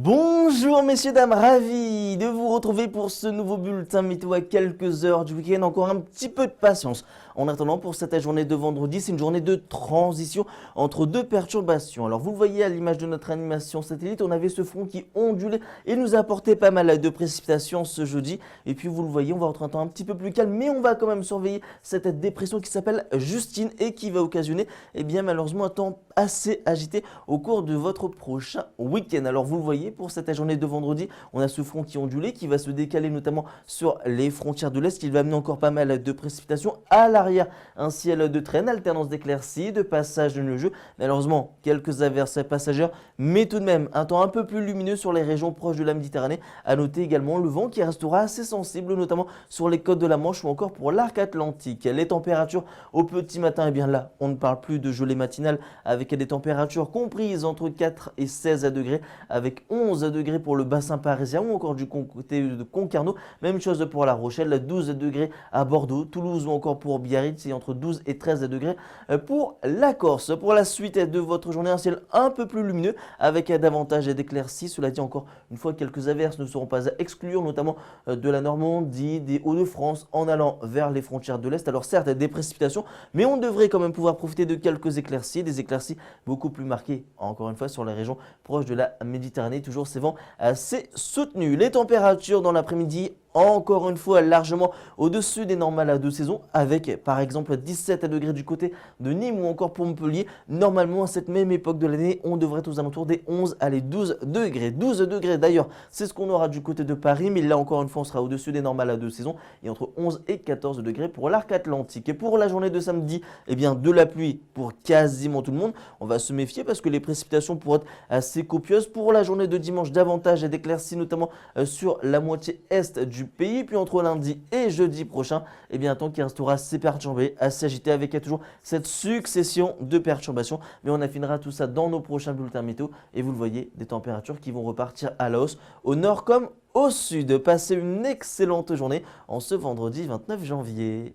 Bonjour messieurs, dames, ravi de vous retrouver pour ce nouveau bulletin météo à quelques heures du week-end. Encore un petit peu de patience. En attendant, pour cette journée de vendredi, c'est une journée de transition entre deux perturbations. Alors vous le voyez à l'image de notre animation satellite, on avait ce front qui ondulait et nous a apporté pas mal de précipitations ce jeudi. Et puis vous le voyez, on va rentrer un temps un petit peu plus calme, mais on va quand même surveiller cette dépression qui s'appelle Justine et qui va occasionner malheureusement un temps assez agité au cours de votre prochain week-end. Alors vous le voyez, pour cette journée de vendredi, on a ce front qui ondulait, qui va se décaler notamment sur les frontières de l'Est. Il va amener encore pas mal de précipitations. À l'arrière, un ciel de traîne, alternance d'éclaircies, de passage de nuageux. Malheureusement, quelques averses passagères, mais tout de même un temps un peu plus lumineux sur les régions proches de la Méditerranée. À noter également le vent qui restera assez sensible, notamment sur les côtes de la Manche ou encore pour l'arc atlantique. Les températures au petit matin, et bien là, on ne parle plus de gelée matinale avec des températures comprises entre 4 et 16 degrés, avec 11 degrés pour le bassin parisien ou encore du côté de Concarneau. Même chose pour La Rochelle, 12 degrés à Bordeaux, Toulouse ou encore pour Biarritz, et entre 12 et 13 degrés pour la Corse. Pour la suite de votre journée, un ciel un peu plus lumineux avec davantage d'éclaircies. Cela dit, encore une fois, quelques averses ne seront pas à exclure, notamment de la Normandie, des Hauts-de-France en allant vers les frontières de l'Est. Alors certes, des précipitations, mais on devrait quand même pouvoir profiter de quelques éclaircies, des éclaircies beaucoup plus marquées, encore une fois, sur les régions proches de la Méditerranée. Toujours ces vents assez soutenus. Les températures dans l'après-midi, encore une fois largement au-dessus des normales de saison, avec par exemple 17 degrés du côté de Nîmes ou encore pour Montpellier. Normalement à cette même époque de l'année, on devrait être aux alentours des 11 à 12 degrés. 12 degrés d'ailleurs, c'est ce qu'on aura du côté de Paris, mais là encore une fois on sera au-dessus des normales de saison et entre 11 et 14 degrés pour l'arc atlantique. Et pour la journée de samedi, de la pluie pour quasiment tout le monde. On va se méfier parce que les précipitations pourraient être assez copieuses. Pour la journée de dimanche, davantage d'éclaircies, notamment sur la moitié est du pays. Puis entre lundi et jeudi prochain, un temps qui restera assez perturbé, assez agité, avec toujours cette succession de perturbations. Mais on affinera tout ça dans nos prochains bulletins météo. Et vous le voyez, des températures qui vont repartir à la hausse au nord comme au sud. Passez une excellente journée en ce vendredi 29 janvier.